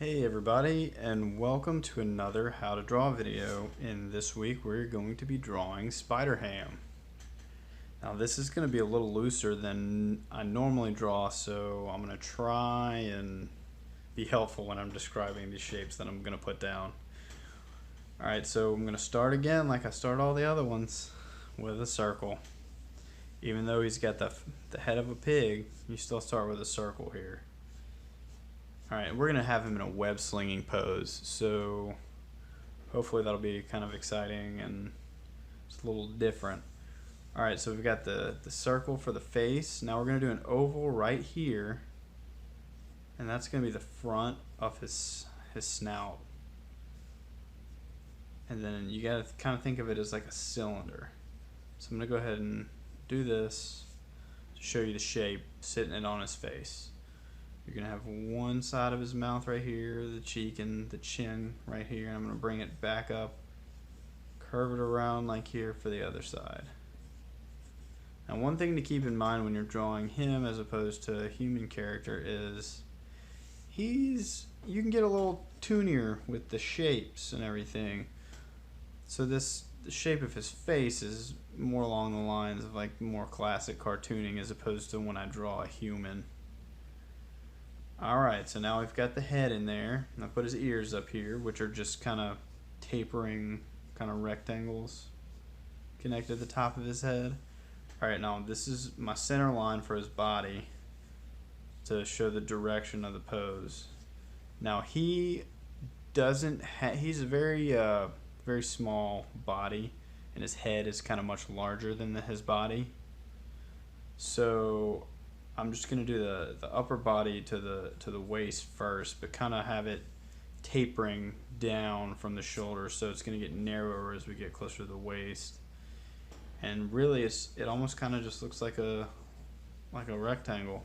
Hey everybody, and welcome to another How to Draw video. In this week we're going to be drawing Spider-Ham. Now this is going to be a little looser than I normally draw, so I'm going to try and be helpful when I'm describing these shapes that I'm going to put down. Alright, so I'm going to start again like I start all the other ones, with a circle. Even though he's got the head of a pig, you still start with a circle here. Alright, we're going to have him in a web slinging pose, so hopefully that'll be kind of exciting and it's a little different. Alright, so we've got the circle for the face. Now we're going to do an oval right here, and that's going to be the front of his snout. And then you got to kind of think of it as like a cylinder. So I'm going to go ahead and do this to show you the shape, sitting it on his face. You're going to have one side of his mouth right here, the cheek and the chin right here, and I'm going to bring it back up, curve it around like here for the other side. Now one thing to keep in mind when you're drawing him as opposed to a human character is you can get a little toonier with the shapes and everything. So the shape of his face is more along the lines of like more classic cartooning as opposed to when I draw a human. Alright, so now we've got the head in there, and I put his ears up here, which are just kind of tapering, kind of rectangles connected to the top of his head. Alright, now this is my center line for his body to show the direction of the pose. Now he's a very small body, and his head is kind of much larger than his body. So I'm just going to do the upper body to the waist first, but kind of have it tapering down from the shoulder, so it's going to get narrower as we get closer to the waist. And really it almost kind of just looks like a rectangle,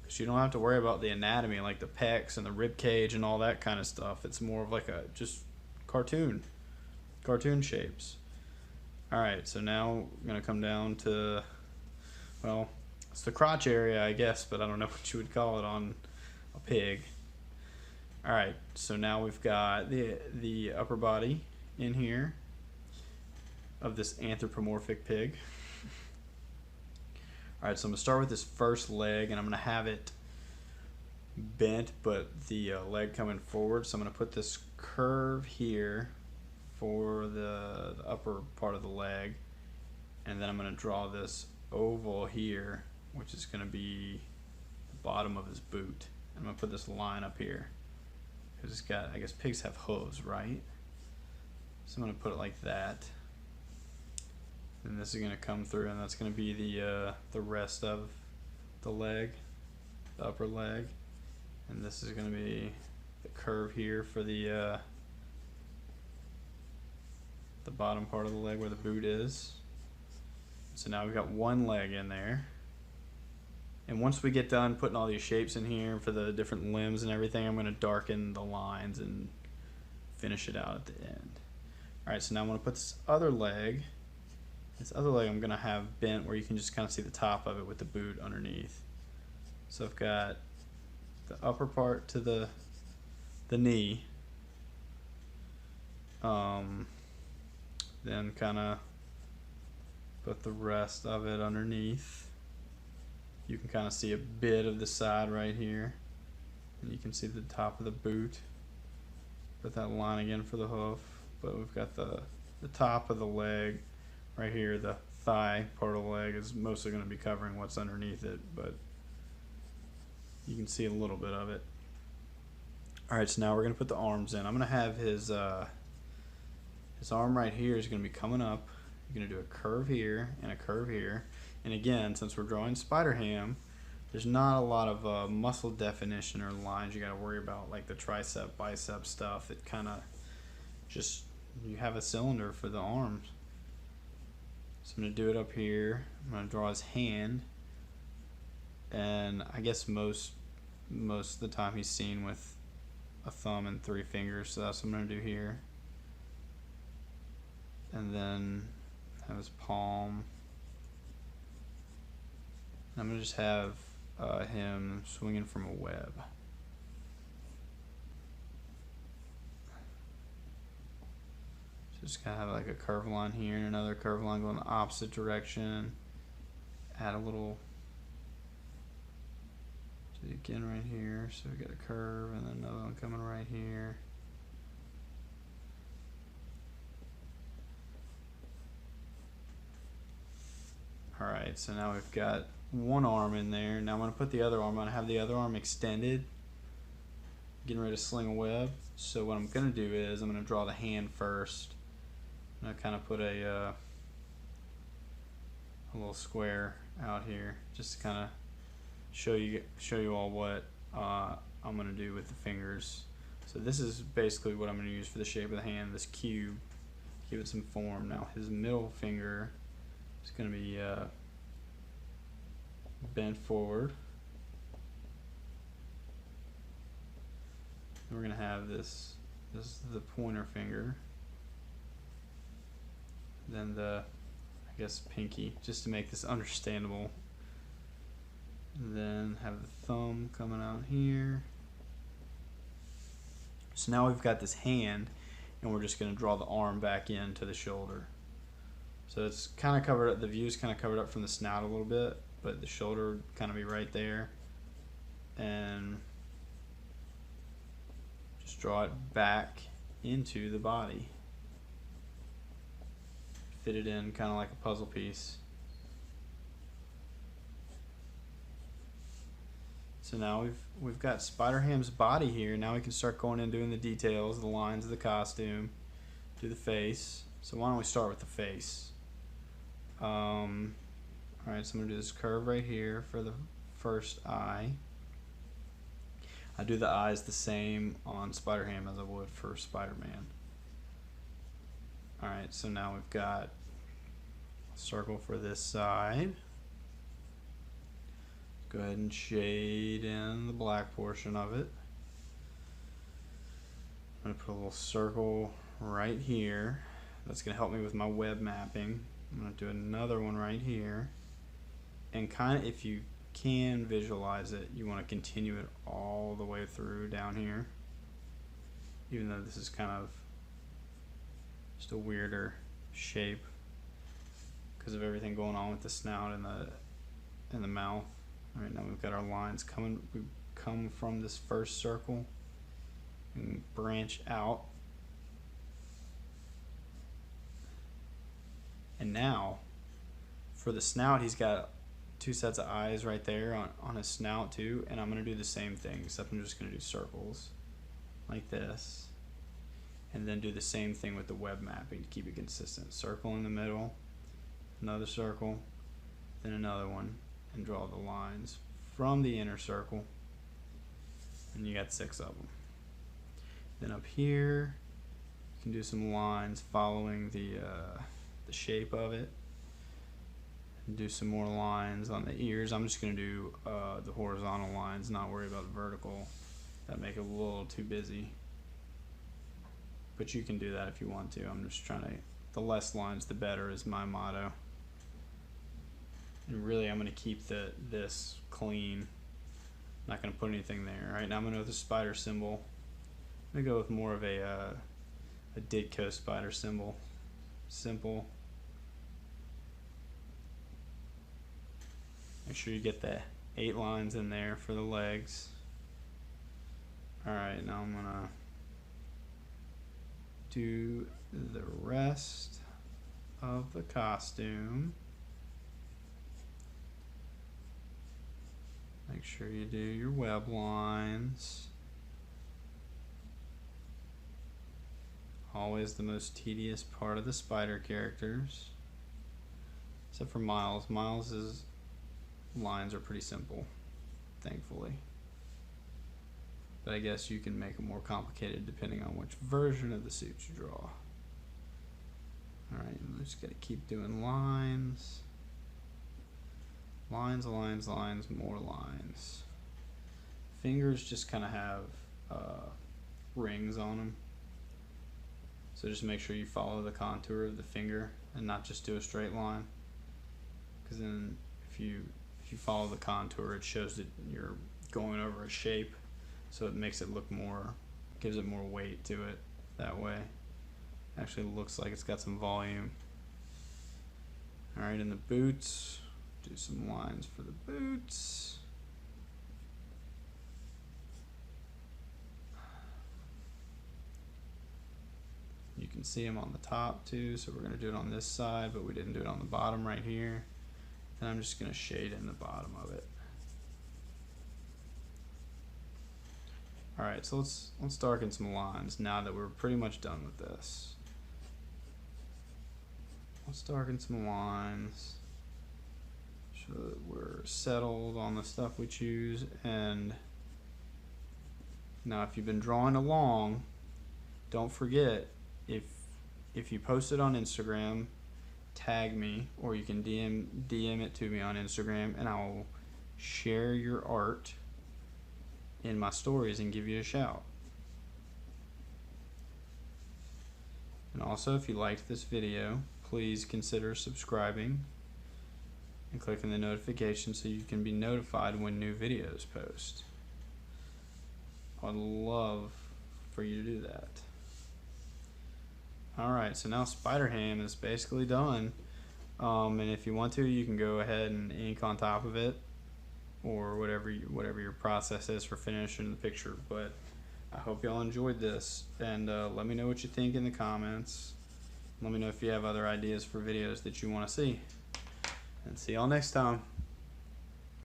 because you don't have to worry about the anatomy like the pecs and the rib cage and all that kind of stuff. It's more of like a just cartoon shapes. Alright, so now I'm going to come down to, well, it's the crotch area, I guess, but I don't know what you would call it on a pig. Alright, so now we've got the upper body in here of this anthropomorphic pig. Alright, so I'm going to start with this first leg, and I'm going to have it bent, but the leg coming forward. So I'm going to put this curve here for the upper part of the leg, and then I'm going to draw this oval here, which is going to be the bottom of his boot. I'm going to put this line up here because it's got, I guess pigs have hooves, right? So I'm going to put it like that, and this is going to come through, and that's going to be the rest of the leg, the upper leg, and this is going to be the curve here for the bottom part of the leg where the boot is. So now we've got one leg in there. And once we get done putting all these shapes in here for the different limbs and everything, I'm going to darken the lines and finish it out at the end. Alright, so now I'm going to put this other leg. This other leg I'm going to have bent where you can just kind of see the top of it with the boot underneath. So I've got the upper part to the knee. Then kind of put the rest of it underneath. You can kind of see a bit of the side right here, and you can see the top of the boot. Put that line again for the hoof, but we've got the top of the leg right here. The thigh part of the leg is mostly going to be covering what's underneath it, but you can see a little bit of it. Alright, so now we're going to put the arms in. I'm going to have his arm right here is going to be coming up. You're going to do a curve here and a curve here. And again, since we're drawing Spider-Ham, there's not a lot of muscle definition or lines you got to worry about, like the tricep, bicep stuff. It kind of just, you have a cylinder for the arms. So I'm going to do it up here. I'm going to draw his hand. And I guess most of the time he's seen with a thumb and 3 fingers, so that's what I'm going to do here. And then have his palm. I'm going to just have him swinging from a web. Just gotta have like a curve line here and another curve line going the opposite direction. Add a little, so again right here, so we got a curve and then another one coming right here. Alright, so now we've got one arm in there. Now I'm going to put the other arm on. I have the other arm extended, getting ready to sling a web. So what I'm going to do is I'm going to draw the hand first. I'm going to kind of put a little square out here just to kind of show you all what I'm going to do with the fingers. So this is basically what I'm going to use for the shape of the hand, this cube. Give it some form. Now his middle finger is going to be bent forward. And we're going to have this is the pointer finger. Then the, I guess, pinky, just to make this understandable. And then have the thumb coming out here. So now we've got this hand, and we're just going to draw the arm back into the shoulder. So it's kind of covered up, the view's kind of covered up from the snout a little bit, but the shoulder would kind of be right there. And just draw it back into the body. Fit it in kind of like a puzzle piece. So now we've got Spider-Ham's body here. Now we can start going in doing the details, the lines of the costume, do the face. So why don't we start with the face? Alright, so I'm going to do this curve right here for the first eye. I do the eyes the same on Spider-Ham as I would for Spider-Man. Alright, so now we've got a circle for this side. Go ahead and shade in the black portion of it. I'm going to put a little circle right here. That's going to help me with my web mapping. I'm going to do another one right here. And kind of, if you can visualize it, you want to continue it all the way through down here. Even though this is kind of just a weirder shape because of everything going on with the snout and the mouth. All right, now we've got our lines coming. We come from this first circle and branch out. And now, for the snout, he's got two sets of eyes right there on his snout too. And I'm going to do the same thing, except I'm just going to do circles like this. And then do the same thing with the web mapping to keep it consistent. Circle in the middle, another circle, then another one, and draw the lines from the inner circle. And you got 6 of them. Then up here, you can do some lines following the shape of it. And do some more lines on the ears. I'm just going to do the horizontal lines, not worry about the vertical. That make it a little too busy. But you can do that if you want to. I'm just trying to, the less lines the better is my motto. And really I'm going to keep this clean. I'm not going to put anything there. Right now I'm going to go with the spider symbol. I'm going to go with more of a Ditko spider symbol. Simple. Make sure you get the 8 lines in there for the legs. Alright, now I'm going to do the rest of the costume. Make sure you do your web lines. Always the most tedious part of the spider characters. Except for Miles. Miles's lines are pretty simple, thankfully. But I guess you can make them more complicated depending on which version of the suit you draw. Alright, I'm just going to keep doing lines. Lines, lines, lines, more lines. Fingers just kind of have rings on them. So just make sure you follow the contour of the finger and not just do a straight line. Because then if you follow the contour, it shows that you're going over a shape. So it makes it look more, gives it more weight to it that way. Actually looks like it's got some volume. Alright, in the boots, do some lines for the boots. You can see them on the top too, so we're going to do it on this side, but we didn't do it on the bottom right here. And I'm just going to shade in the bottom of it. Alright, so let's darken some lines now that we're pretty much done with this. Let's darken some lines so that we're settled on the stuff we choose. And now if you've been drawing along, don't forget, if you post it on Instagram, tag me, or you can DM it to me on Instagram, and I'll share your art in my stories and give you a shout. And also, if you liked this video, please consider subscribing and clicking the notification so you can be notified when new videos post. I'd love for you to do that. Alright, so now Spider-Ham is basically done. And if you want to, you can go ahead and ink on top of it, or whatever your process is for finishing the picture. But I hope y'all enjoyed this, and let me know what you think in the comments. Let me know if you have other ideas for videos that you want to see. And see y'all next time.